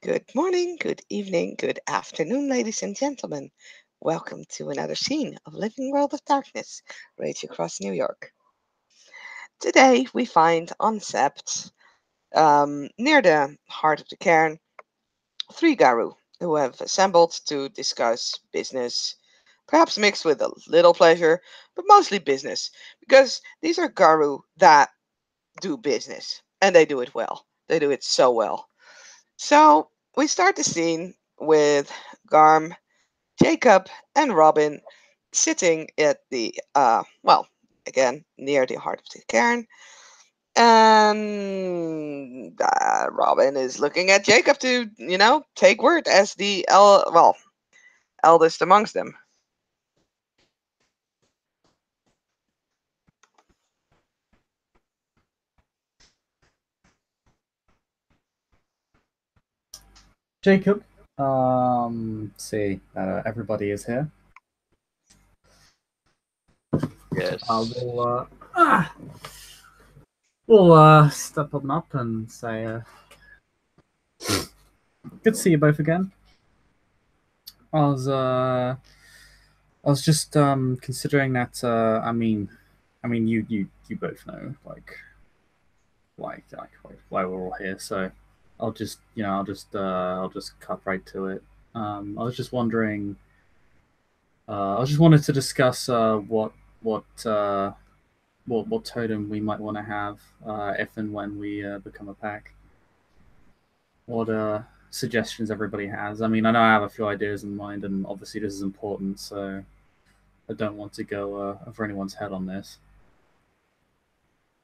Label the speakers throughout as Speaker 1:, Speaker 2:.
Speaker 1: Good morning, good evening, good afternoon, ladies and gentlemen. Welcome to another scene of Living World of Darkness, rage across New York. Today we find on Sept, near the heart of the cairn, three Garu who have assembled to discuss business, perhaps mixed with a little pleasure, but mostly business, because these are Garu that do business, and they do it well. They do it so well. So we start the scene with Garm, Jacob, and Robyn sitting at the, again, near the heart of the cairn. And Robyn is looking at Jacob to, take word as the, eldest amongst them.
Speaker 2: Jacob, see, everybody is here.
Speaker 3: Yes.
Speaker 2: We'll step on up and say, good to see you both again. I was just considering that. You both know why we're all here. So I'll just cut right to it. I was just wondering. I just wanted to discuss what what totem we might want to have if and when we become a pack. What suggestions everybody has. I mean, I know I have a few ideas in mind, and obviously this is important, so I don't want to go over anyone's head on this,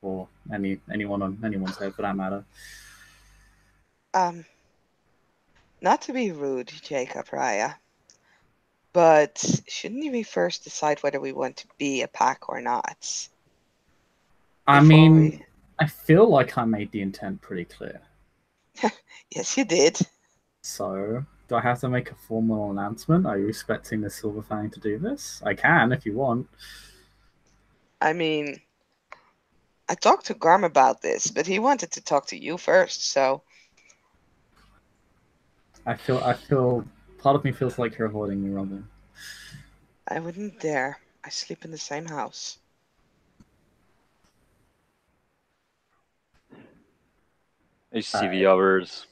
Speaker 2: or anyone on anyone's head for that matter.
Speaker 1: Not to be rude, Jacob Raya, but shouldn't we first decide whether we want to be a pack or not?
Speaker 2: I mean, I feel like I made the intent pretty clear.
Speaker 1: Yes, you did.
Speaker 2: So, do I have to make a formal announcement? Are you expecting the Silver Fang to do this? I can if you want.
Speaker 1: I mean, I talked to Garm about this, but he wanted to talk to you first, so.
Speaker 2: I feel, part of me feels like you're avoiding me, Robyn.
Speaker 1: I wouldn't dare. I sleep in the same house.
Speaker 3: I see the others.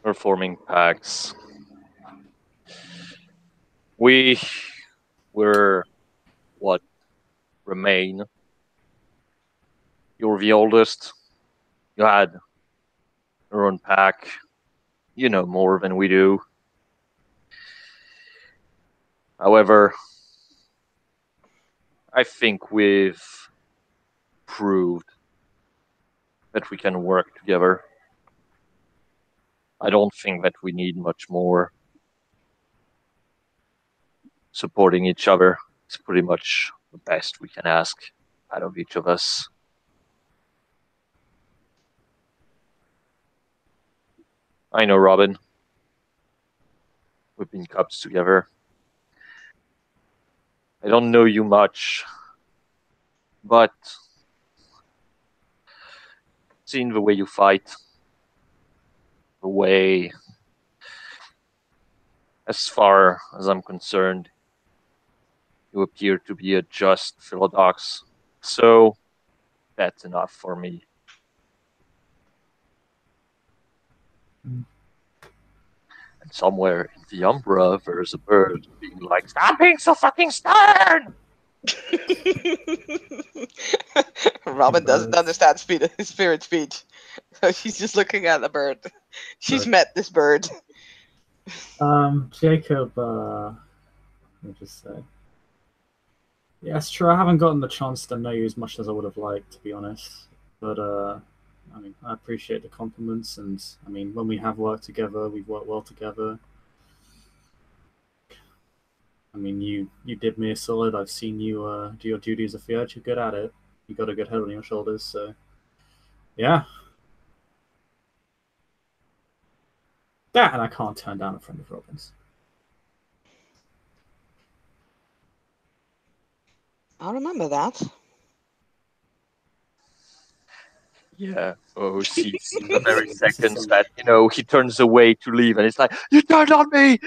Speaker 3: We're forming packs. We were what remain. You're the oldest. You had your own pack. You know more than we do. However, I think we've proved that we can work together. I don't think that we need much more. Supporting each other is pretty much the best we can ask out of each of us. I know, Robyn. We've been cubs together. I don't know you much, but seeing the way you fight, the way, as far as I'm concerned, you appear to be a just philodox. So that's enough for me. And somewhere in the Umbra, there's a bird being like, "Stop being so fucking stern!"
Speaker 1: Robyn doesn't understand spirit speech, so she's just looking at the bird. She's met this bird.
Speaker 2: Jacob, let me just say. Yeah, it's true. I haven't gotten the chance to know you as much as I would have liked, to be honest. But I mean, I appreciate the compliments, and I mean, when we have worked together, we've worked well together. I mean, you did me a solid. I've seen you do your duty as a Fiat. You're good at it. You got a good head on your shoulders, so yeah. That, and I can't turn down a friend of Robyn's.
Speaker 1: I'll remember that.
Speaker 3: Yeah. Oh, sees the very
Speaker 2: This is
Speaker 3: seconds
Speaker 2: some,
Speaker 3: that he turns away to leave, and it's like, "You turned on me."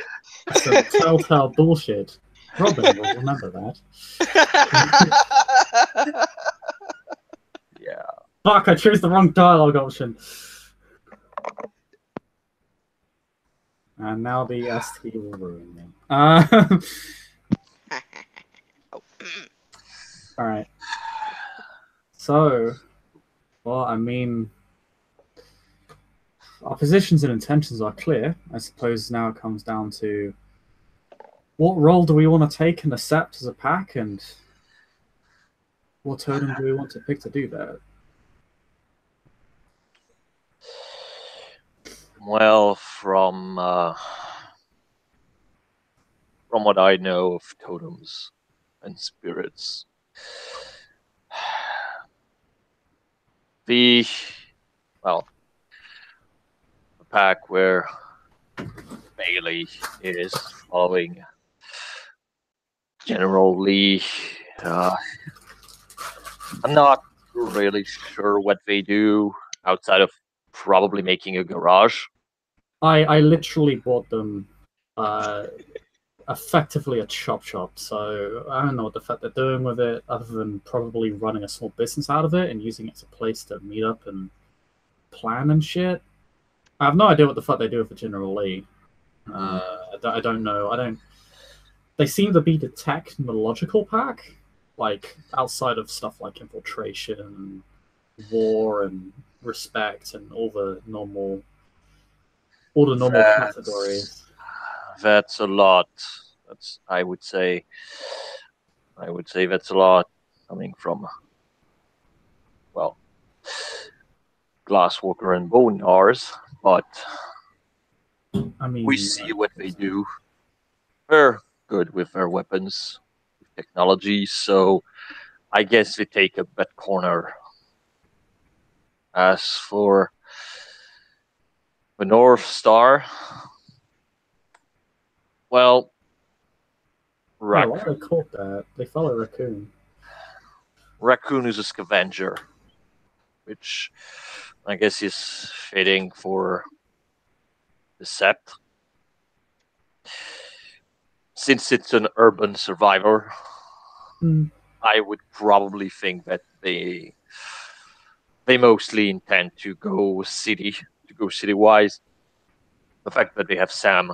Speaker 2: some telltale bullshit. Robyn will remember that.
Speaker 3: Yeah.
Speaker 2: Fuck, I chose the wrong dialogue option. And now the ST will ruin me.
Speaker 1: Oh,
Speaker 2: Alright. So, well, I mean, our positions and intentions are clear. I suppose now it comes down to what role do we want to take in the Sept as a pack, and what totem do we want to pick to do that?
Speaker 3: Well, from what I know of totems and spirits, the well, the pack where Bailey is following General Lee. I'm not really sure what they do outside of probably making a garage.
Speaker 2: I literally bought them effectively a chop shop, so I don't know what the fuck they're doing with it, other than probably running a small business out of it and using it as a place to meet up and plan and shit. I have no idea what the fuck they do with the General Lee. I don't know. I don't. They seem to be the technological pack, like outside of stuff like infiltration, war, and respect, and all the normal categories.
Speaker 3: That's a lot. I would say that's a lot coming from, well, Glasswalker and Boneyars, but
Speaker 2: I mean,
Speaker 3: we see what they do. They're good with their weapons, with technology, so I guess they take a bad corner. As for the North Star, well,
Speaker 2: yeah, why are they called that? They follow Raccoon.
Speaker 3: Raccoon is a scavenger, which I guess is fitting for the Sept. Since it's an urban survivor, I would probably think that they mostly intend to go city-wise. The fact that they have Sam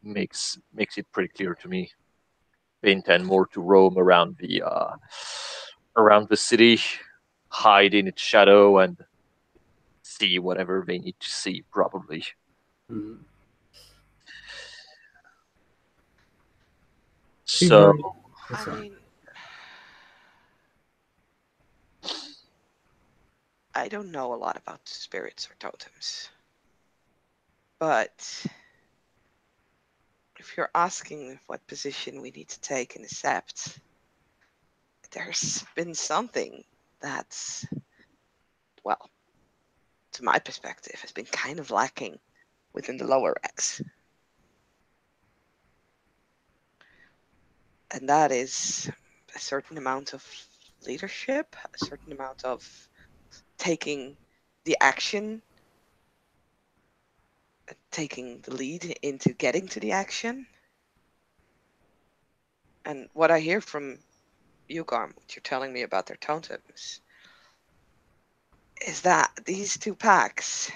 Speaker 3: makes it pretty clear to me. They intend more to roam around the city, hide in its shadow, and see whatever they need to see. Probably.
Speaker 2: Mm.
Speaker 3: So,
Speaker 1: I mean, I don't know a lot about spirits or totems, but if you're asking what position we need to take in the Sept, there's been something that's, well, to my perspective, has been kind of lacking within the lower ranks. And that is a certain amount of leadership, a certain amount of taking the action, taking the lead into getting to the action. And what I hear from you, Garm, what you're telling me about their totems, is that these two packs,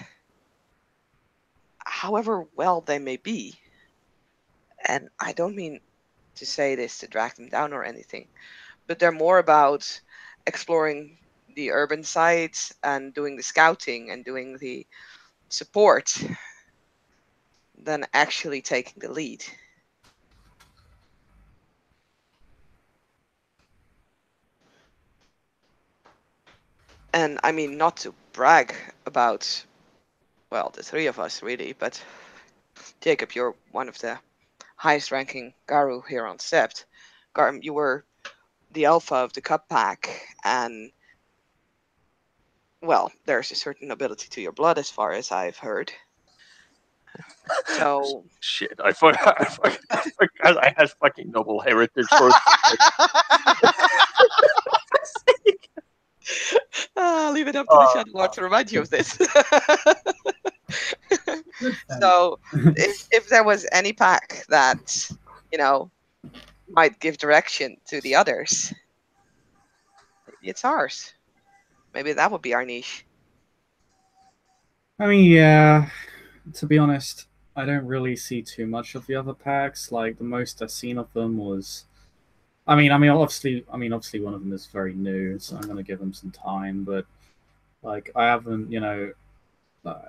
Speaker 1: however well they may be, and I don't mean to say this to drag them down or anything, but they're more about exploring the urban sites and doing the scouting and doing the support than actually taking the lead. And I mean, not to brag about, well, the three of us really, but Jacob, you're one of the highest ranking Garu here on Sept. Garm, you were the alpha of the Cup pack, and well, there's a certain nobility to your blood as far as I've heard. So
Speaker 3: shit, I forgot I had fucking noble heritage for a second.
Speaker 1: leave it up to the Shadow Lord to remind you of this. So, if there was any pack that, you know, might give direction to the others, it's ours. Maybe that would be our niche.
Speaker 2: I mean, yeah. To be honest, I don't really see too much of the other packs. Like the most I've seen of them was, obviously, one of them is very new, so I'm gonna give them some time. But like, I haven't, uh,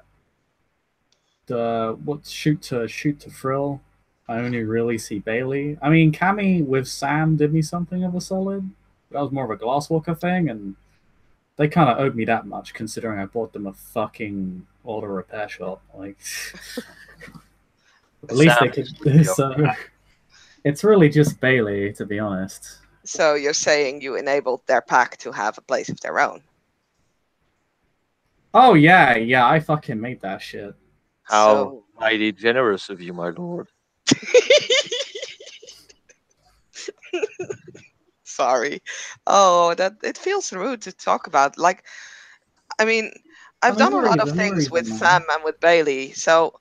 Speaker 2: the what shoot to frill. I only really see Bailey. I mean, Cammy with Sam did me something of a solid. That was more of a Glasswalker thing, and they kind of owed me that much considering I bought them a fucking auto repair shop. Like, at least they could. So it's really just Bailey, to be honest.
Speaker 1: So you're saying you enabled their pack to have a place of their own?
Speaker 2: Oh yeah, I fucking made that shit.
Speaker 3: How mighty generous of you, my lord.
Speaker 1: Sorry. Oh, that it feels rude to talk about. Like, I mean, I've done a lot of things with Sam and with Bailey, so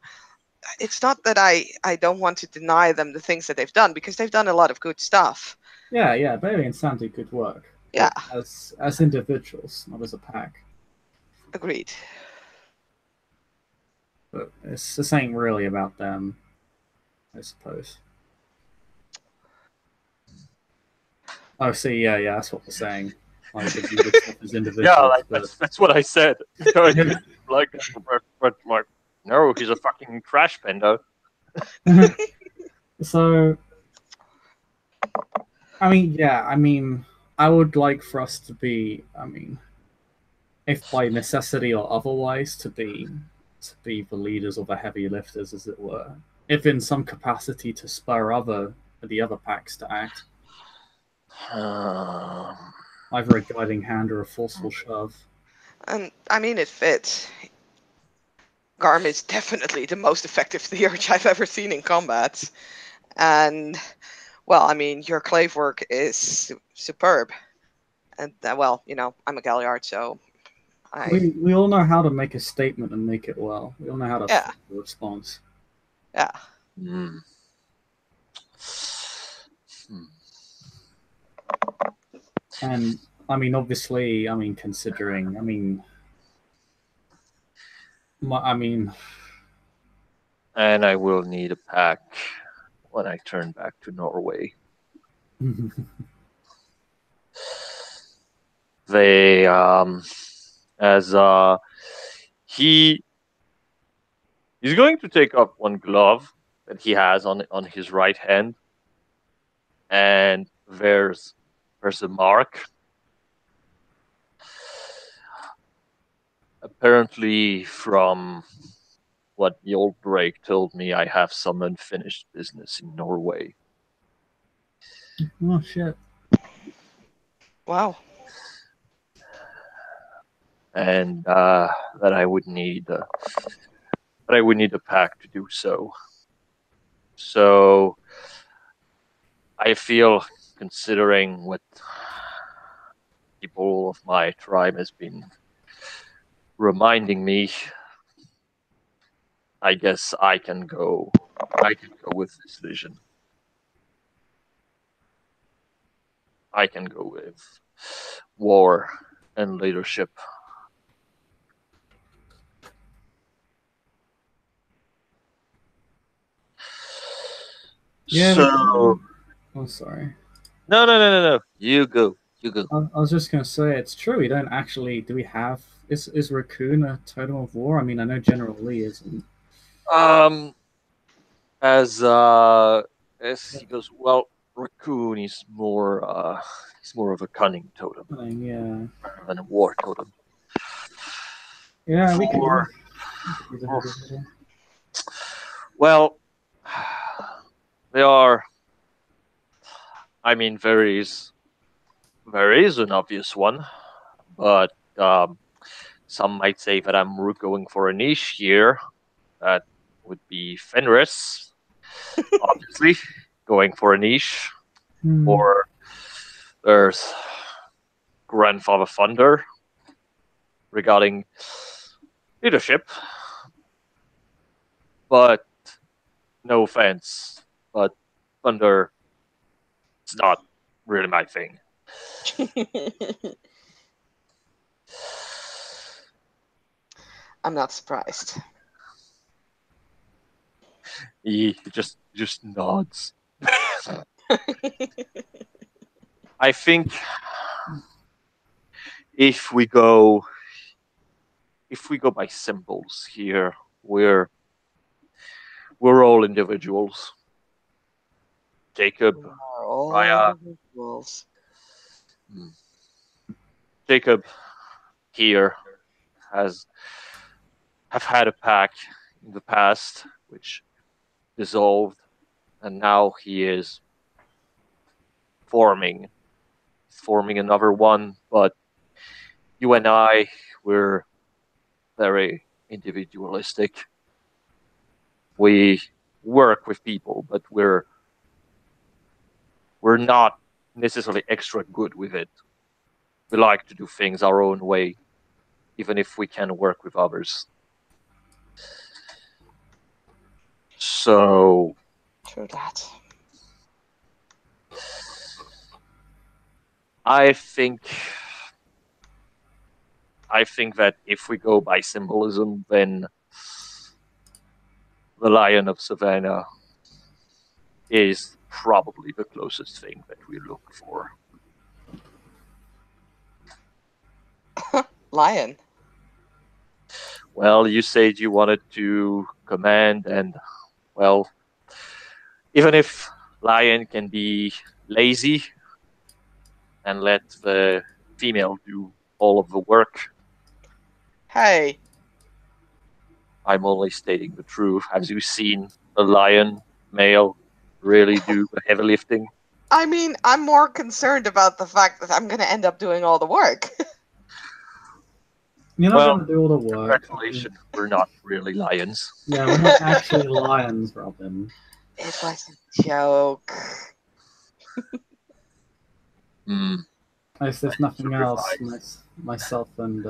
Speaker 1: it's not that I don't want to deny them the things that they've done, because they've done a lot of good stuff.
Speaker 2: Yeah, Bailey and Sam did good work.
Speaker 1: Yeah.
Speaker 2: As individuals, not as a pack.
Speaker 1: Agreed.
Speaker 2: But this ain't really about them, I suppose. Oh, see, yeah, that's what we're saying. Like, they do good stuff as individuals.
Speaker 3: Yeah, like, that's what I said. Like, but like, no, he's a fucking trash panda.
Speaker 2: So, I mean, I would like for us to be, if by necessity or otherwise, to be the leaders or the heavy lifters, as it were. If in some capacity to spur the other packs to act. Either a guiding hand or a forceful shove.
Speaker 1: And I mean, it fits. Garm is definitely the most effective Theurge I've ever seen in combat. And, well, I mean, your clave work is superb. And, well, I'm a Galliard, so
Speaker 2: we all know how to make a statement and make it well. We all know how to
Speaker 1: yeah.
Speaker 2: the response.
Speaker 1: Yeah.
Speaker 2: And I mean, obviously, considering,
Speaker 3: and I will need a pack when I turn back to Norway. They he's going to take up one glove that he has on his right hand, and there's a mark. Apparently, from what the old Drake told me, I have some unfinished business in Norway.
Speaker 2: Oh shit!
Speaker 1: Wow.
Speaker 3: And that I would need a pack to do so. So I feel, considering what people of my tribe has been reminding me, I guess I can go with this vision. I can go with war and leadership.
Speaker 2: Yeah.
Speaker 3: So,
Speaker 2: oh, sorry.
Speaker 3: No. You go.
Speaker 2: I was just gonna say it's true. We don't actually. Do we have? Is Raccoon a totem of war? I mean, I know General Lee isn't.
Speaker 3: As he goes, well, Raccoon is more of a cunning totem.
Speaker 2: Yeah.
Speaker 3: Rather than a war totem.
Speaker 2: Yeah, we can.
Speaker 3: Well, they are. I mean, there is an obvious one, but some might say that I'm going for a niche here. That would be Fenris, obviously, going for a niche. Or there's Grandfather Thunder. regarding leadership, but no offense, but thunder is not really my thing.
Speaker 1: I'm not surprised.
Speaker 3: He just nods. I think if we go by symbols here, we're all individuals. Jacob,
Speaker 1: We are all
Speaker 3: Raya,
Speaker 1: individuals.
Speaker 3: Jacob here has have had a pack in the past which dissolved, and now he is forming another one. But you and I, we're very individualistic. We work with people, but we're not necessarily extra good with it. We like to do things our own way, even if we can work with others. So
Speaker 1: True that.
Speaker 3: I think that if we go by symbolism, then the Lion of Savannah is probably the closest thing that we look for.
Speaker 1: Lion.
Speaker 3: Well, you said you wanted to command, and well, even if Lion can be lazy and let the female do all of the work,
Speaker 1: Hey,
Speaker 3: I'm only stating the truth. Have you seen a lion male really do the heavy lifting?
Speaker 1: I mean, I'm more concerned about the fact that I'm going to end up doing all the work.
Speaker 2: You're not
Speaker 3: Well,
Speaker 2: going to do all the work.
Speaker 3: congratulations, we're not really lions.
Speaker 2: Yeah, we're not actually lions, Robyn.
Speaker 1: It was a joke.
Speaker 3: Hmm.
Speaker 2: If there's nothing else,
Speaker 3: Sacrifice.
Speaker 2: myself and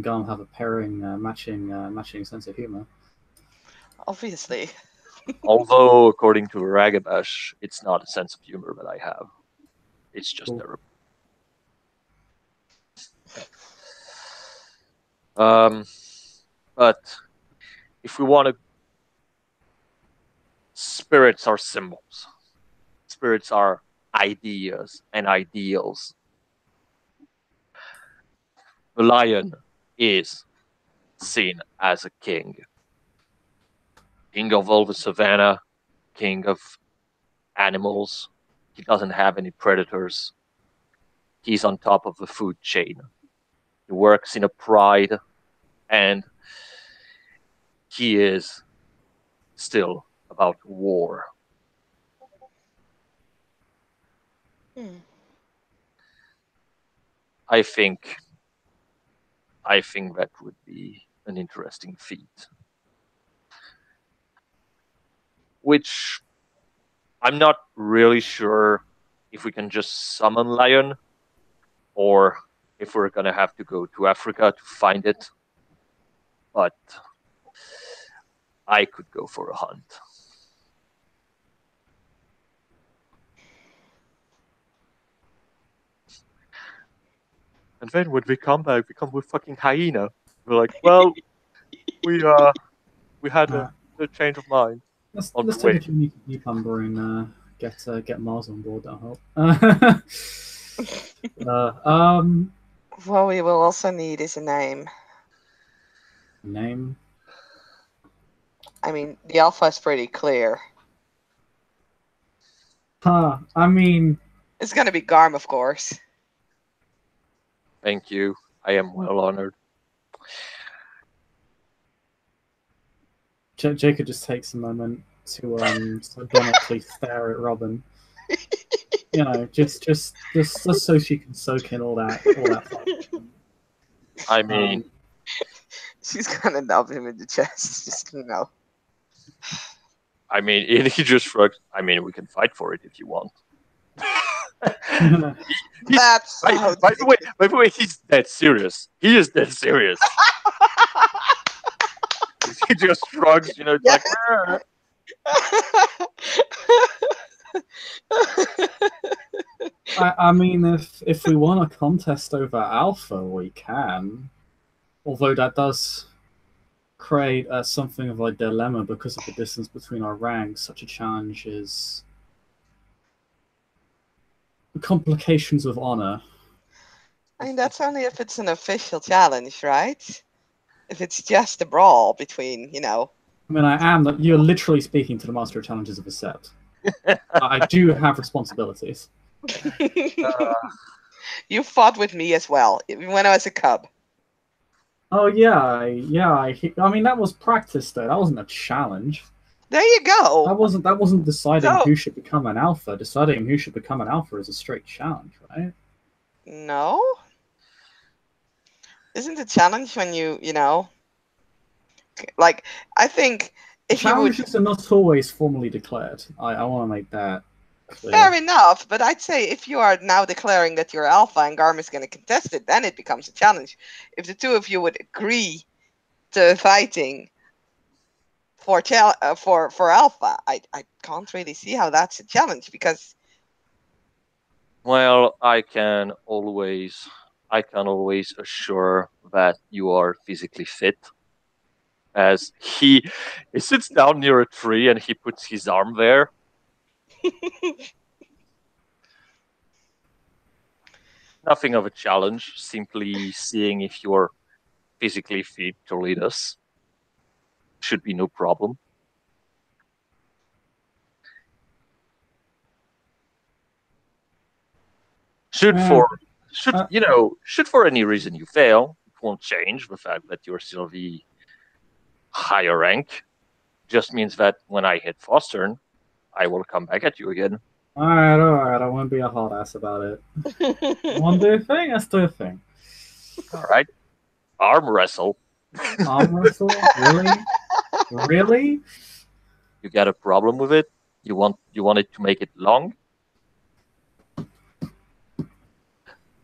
Speaker 2: Garm have a pairing, matching sense of humor.
Speaker 1: Obviously.
Speaker 3: Although, according to Ragabash, it's not a sense of humor that I have. It's just
Speaker 2: Cool.
Speaker 3: terrible. But if we want to, spirits are symbols. Spirits are ideas and ideals. The lion is seen as a king. King of all the savannah, king of animals. He doesn't have any predators. He's on top of the food chain. He works in a pride, and he is still about war.
Speaker 1: Hmm.
Speaker 3: I think that would be an interesting feat. Which I'm not really sure if we can just summon lion or if we're gonna have to go to Africa to find it. But I could go for a hunt. And then when we come back, we come with fucking hyena. We're like, well, we had a change of mind on the
Speaker 2: Let's take
Speaker 3: way.
Speaker 2: a cucumber and get Mars on board. That'll help.
Speaker 1: What we will also need is a name.
Speaker 2: Name.
Speaker 1: I mean, the alpha is pretty clear.
Speaker 2: I mean,
Speaker 1: It's going to be Garm, of course.
Speaker 3: Thank you. I am well honored.
Speaker 2: Jacob just takes a moment to sardonically stare at Robyn. You know, just so she can soak in all that fun.
Speaker 3: I mean,
Speaker 1: She's going to nub him in the chest. Just,
Speaker 3: he just shrugs. I mean, we can fight for it if you want.
Speaker 1: That's so
Speaker 3: by the way, he's dead serious. He is dead serious. He just shrugs, you know, it's
Speaker 1: yeah.
Speaker 3: like, "Ah."
Speaker 2: I mean, if we want a contest over alpha, we can. Although that does create something of a dilemma because of the distance between our ranks. Such a challenge is complications of honor.
Speaker 1: I mean, that's only if it's an official challenge, right? If it's just a brawl between, you know.
Speaker 2: I mean, you're literally speaking to the master of challenges of the set. I do have responsibilities.
Speaker 1: You fought with me as well when I was a cub.
Speaker 2: Oh yeah. I mean, that was practice though. That wasn't a challenge.
Speaker 1: There you go.
Speaker 2: That wasn't deciding
Speaker 1: So-
Speaker 2: who should become an alpha. Deciding who should become an alpha is a straight challenge, right?
Speaker 1: No. Isn't a challenge when you know, like, I think if you would,
Speaker 2: Challenges are not always formally declared. I want to make that clear.
Speaker 1: fair enough, but I'd say if you are now declaring that you're alpha and Garm is going to contest it, then it becomes a challenge. If the two of you would agree to fighting for alpha, I can't really see how that's a challenge because,
Speaker 3: Well, I can always assure that you are physically fit. As he sits down near a tree and he puts his arm there. Nothing of a challenge, simply seeing if you're physically fit to lead us. Should be no problem. Should for any reason you fail, it won't change the fact that you're still the higher rank. Just means that when I hit Fostern, I will come back at you again.
Speaker 2: All right. I won't be a hard ass about it. Want to do a thing? Let's do a thing.
Speaker 3: All right. Arm wrestle.
Speaker 2: Arm wrestle? Really? Really?
Speaker 3: You got a problem with it? You want it to make it long?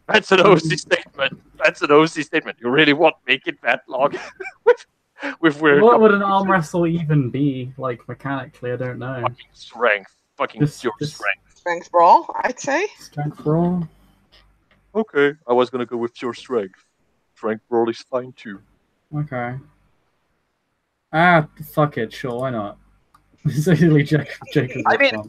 Speaker 3: That's an OC statement. That's an OC statement. You really want to make it that long? with weird.
Speaker 2: What would an arm wrestle even be, like, mechanically? I don't know.
Speaker 3: Fucking strength. Fucking pure strength.
Speaker 1: Strength brawl, I'd say.
Speaker 2: Strength brawl?
Speaker 3: Okay, I was gonna go with pure strength. Strength brawl is fine too.
Speaker 2: Okay. Fuck it, sure, why not? It's actually Jacob.
Speaker 3: I mean,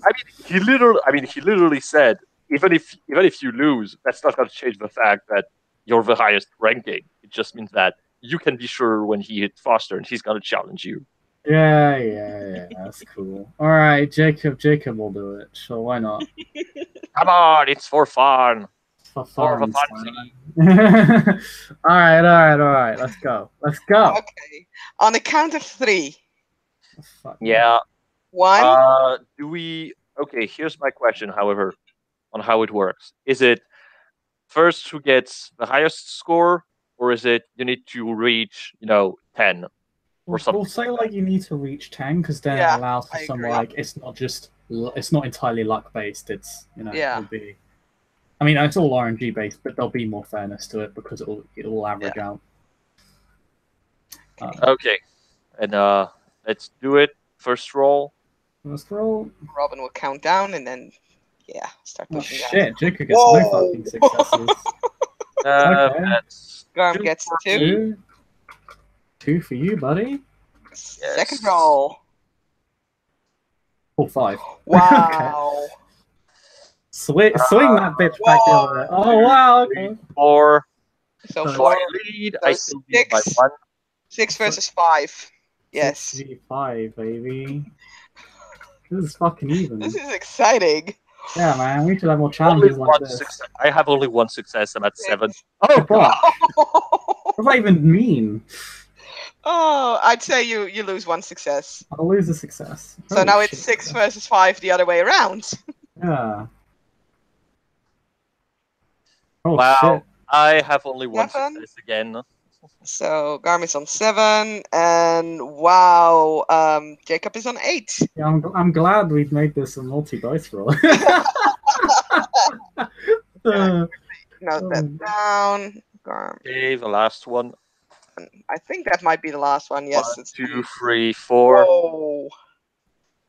Speaker 3: he literally said, even if you lose, that's not gonna change the fact that you're the highest ranking. It just means that you can be sure when he hits Foster and he's gonna challenge you.
Speaker 2: Yeah, that's cool. Alright, Jacob will do it, so why not?
Speaker 3: Come on, it's for fun.
Speaker 2: For fun.
Speaker 3: Fun.
Speaker 2: Alright, let's go.
Speaker 1: Okay. On the count of 3.
Speaker 3: Yeah.
Speaker 1: 1.
Speaker 3: Okay, here's my question, however, on how it works. Is it first who gets the highest score, or is it you need to reach, 10? Or something?
Speaker 2: We'll say like you need to reach 10 because then it allows for some it's not entirely luck based. It's it'll be. I mean, it's all RNG based, but there'll be more fairness to it because it'll average out.
Speaker 3: Okay, and let's do it. First roll.
Speaker 1: Robyn will count down and then start pushing down.
Speaker 2: Shit, Jacob gets no fucking successes.
Speaker 3: Okay.
Speaker 1: Garm gets 2.
Speaker 2: 2 for you, buddy.
Speaker 3: Yes.
Speaker 1: Second roll.
Speaker 2: 5.
Speaker 1: Wow.
Speaker 2: Okay. Swing that bitch back the other way. Oh wow. Okay.
Speaker 3: 4.
Speaker 1: So
Speaker 3: I
Speaker 1: 4.
Speaker 3: lead.
Speaker 1: So
Speaker 3: I still lead by 1.
Speaker 1: 6 versus 5. Yes.
Speaker 2: 6v5, baby. This is fucking even.
Speaker 1: This is exciting.
Speaker 2: Yeah, man. We should have more challenges like this.
Speaker 3: I have only 1 success. I'm at 7.
Speaker 2: Oh god. What does that even mean?
Speaker 1: Oh, I'd say you lose 1 success.
Speaker 2: I'll lose a success.
Speaker 1: So now it's 6 versus 5 the other way around.
Speaker 2: Yeah. Oh
Speaker 3: wow.
Speaker 2: shit.
Speaker 3: I have only 1
Speaker 1: Nothing?
Speaker 3: success again.
Speaker 1: So Garm is on 7, and wow, Jacob is on 8.
Speaker 2: Yeah, I'm glad we've made this a multi-dice roll.
Speaker 1: Note that down. Garm.
Speaker 3: Okay, the last one.
Speaker 1: I think that might be the last one. Yes,
Speaker 3: 1,
Speaker 1: it's
Speaker 3: 2, 3, 4.
Speaker 1: Whoa.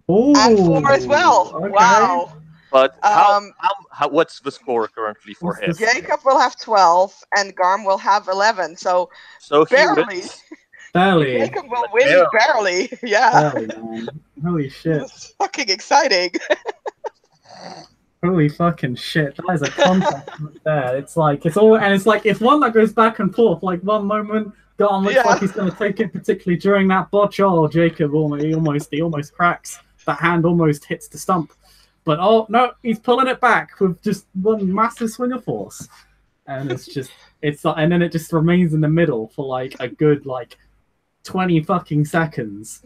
Speaker 1: And 4 as well.
Speaker 2: Oh, okay.
Speaker 1: Wow.
Speaker 3: But
Speaker 1: Um,
Speaker 3: what's the score currently for
Speaker 2: What's
Speaker 3: him?
Speaker 2: this?
Speaker 1: Jacob will have 12, and Garm will have 11. So
Speaker 3: So he
Speaker 1: barely.
Speaker 3: wins.
Speaker 2: Barely.
Speaker 1: Jacob will
Speaker 3: But
Speaker 1: win barely. Yeah.
Speaker 2: Barely, man. Holy shit.
Speaker 1: It's fucking exciting.
Speaker 2: Holy fucking shit. That is a contest right there. It's like, it's all, and it's like, it's one that goes back and forth. Like, one moment, Garm looks
Speaker 1: Yeah.
Speaker 2: like he's going to take it, particularly during that botch. Oh, Jacob he almost cracks. That hand almost hits the stump. But oh, no, he's pulling it back with just one massive swing of force. And it's like, and then it just remains in the middle for like a good, like, 20 fucking seconds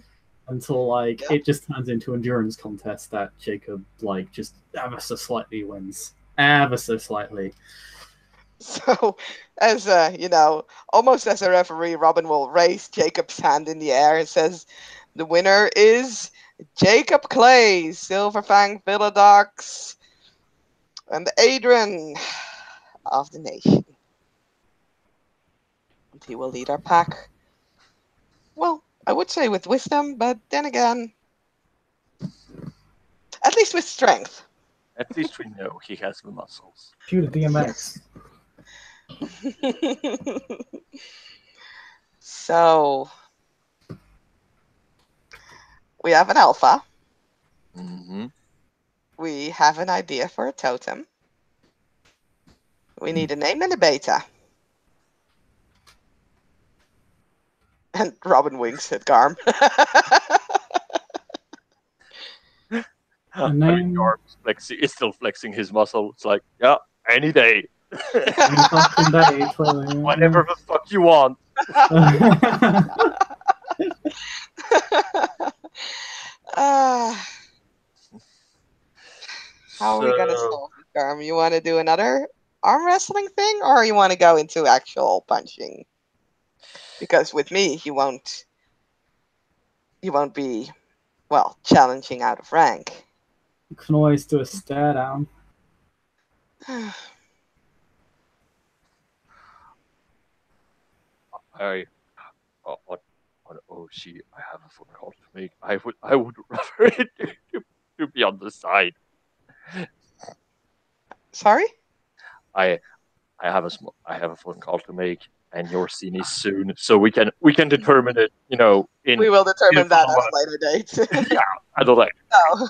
Speaker 2: until like it just turns into endurance contest that Jacob like just ever so slightly wins. Ever so slightly.
Speaker 1: So, as almost as a referee, Robyn will raise Jacob's hand in the air and says, "The winner is Jacob Clay, Silverfang Philodox, and the Adrian of the nation." And he will lead our pack. Well, I would say with wisdom, but then again, at least with strength.
Speaker 3: At least we know he has the muscles.
Speaker 2: Cue the DMX.
Speaker 1: So, we have an alpha.
Speaker 3: Mm-hmm.
Speaker 1: We have an idea for a totem. We need a name and a beta. And Robyn winks at Garm.
Speaker 2: And then
Speaker 3: Is still flexing his muscle. It's like, yeah, any day.
Speaker 2: any fucking day,
Speaker 3: Whatever the fuck you want.
Speaker 1: How are we gonna solve this, Garm? You want to do another arm wrestling thing, or you want to go into actual punching? Because with me, you won't be, well, challenging out of rank.
Speaker 2: You can always do a stare down.
Speaker 3: Oh, see, I have a phone call to make. I would rather it to be on the side.
Speaker 1: Sorry?
Speaker 3: I have a phone call to make, and your scene is soon, so we can determine it.
Speaker 1: We will determine that at a later date.
Speaker 3: Yeah, I don't like.
Speaker 1: No.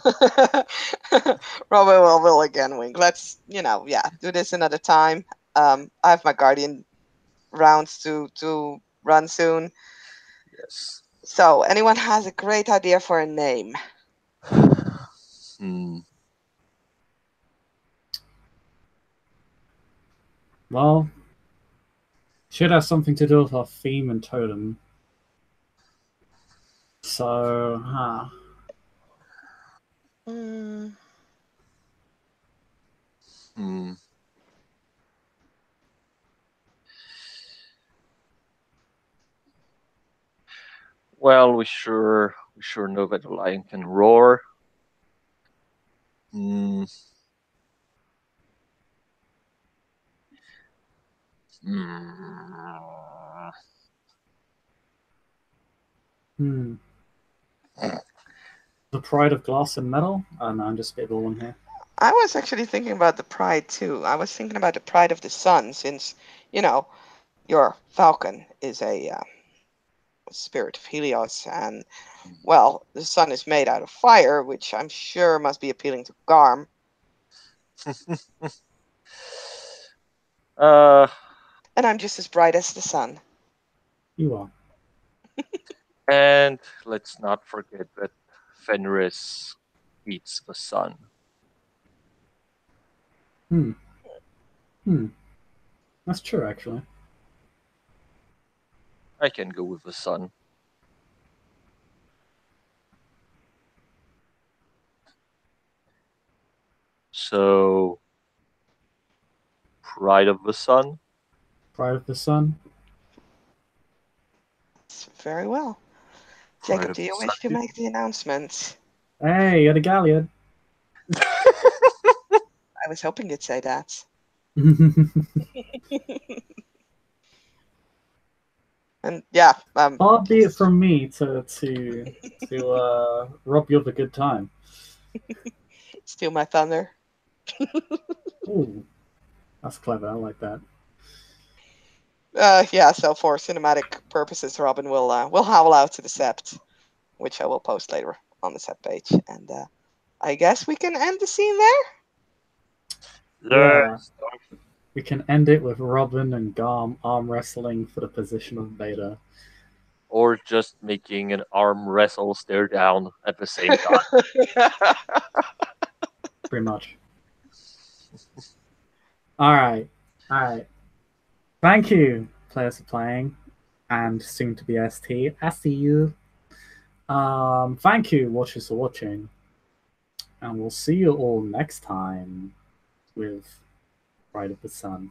Speaker 1: Robyn will again wink. Let's do this another time. I have my guardian rounds to run soon.
Speaker 3: Yes.
Speaker 1: So, anyone has a great idea for a name?
Speaker 2: Well, should have something to do with our theme and totem. So,
Speaker 3: Well, we sure know that the lion can roar.
Speaker 2: The pride of glass and metal? Oh no, I'm just spitballing here.
Speaker 1: I was actually thinking about the pride too. I was thinking about the pride of the sun, since your falcon is a spirit of Helios, and well, the sun is made out of fire, which I'm sure must be appealing to Garm. And I'm just as bright as the sun.
Speaker 2: You are.
Speaker 3: And let's not forget that Fenris eats the sun.
Speaker 2: That's true, actually.
Speaker 3: I can go with the sun. So, pride of the sun.
Speaker 2: Pride of the sun.
Speaker 1: Very well.
Speaker 3: Pride
Speaker 1: Jacob,
Speaker 3: of
Speaker 1: do you wish to
Speaker 3: society.
Speaker 1: make the announcement?
Speaker 2: Hey, you're the galleon.
Speaker 1: I was hoping you'd say that. And yeah,
Speaker 2: Far be it from me to rob you of a good time.
Speaker 1: steal my thunder.
Speaker 2: Ooh, that's clever. I like that.
Speaker 1: Yeah, so for cinematic purposes, Robyn will howl out to the sept, which I will post later on the sept page. And I guess we can end the scene there.
Speaker 2: Yeah,
Speaker 3: Yes.
Speaker 2: we can end it with Robyn and Garm arm wrestling for the position of Beta.
Speaker 3: Or just making an arm wrestle stare down at the same time.
Speaker 2: Pretty much. All right. Thank you, players, for playing, and soon to be ST. I see you. Thank you, watchers, for watching, and we'll see you all next time with Bride of the Sun.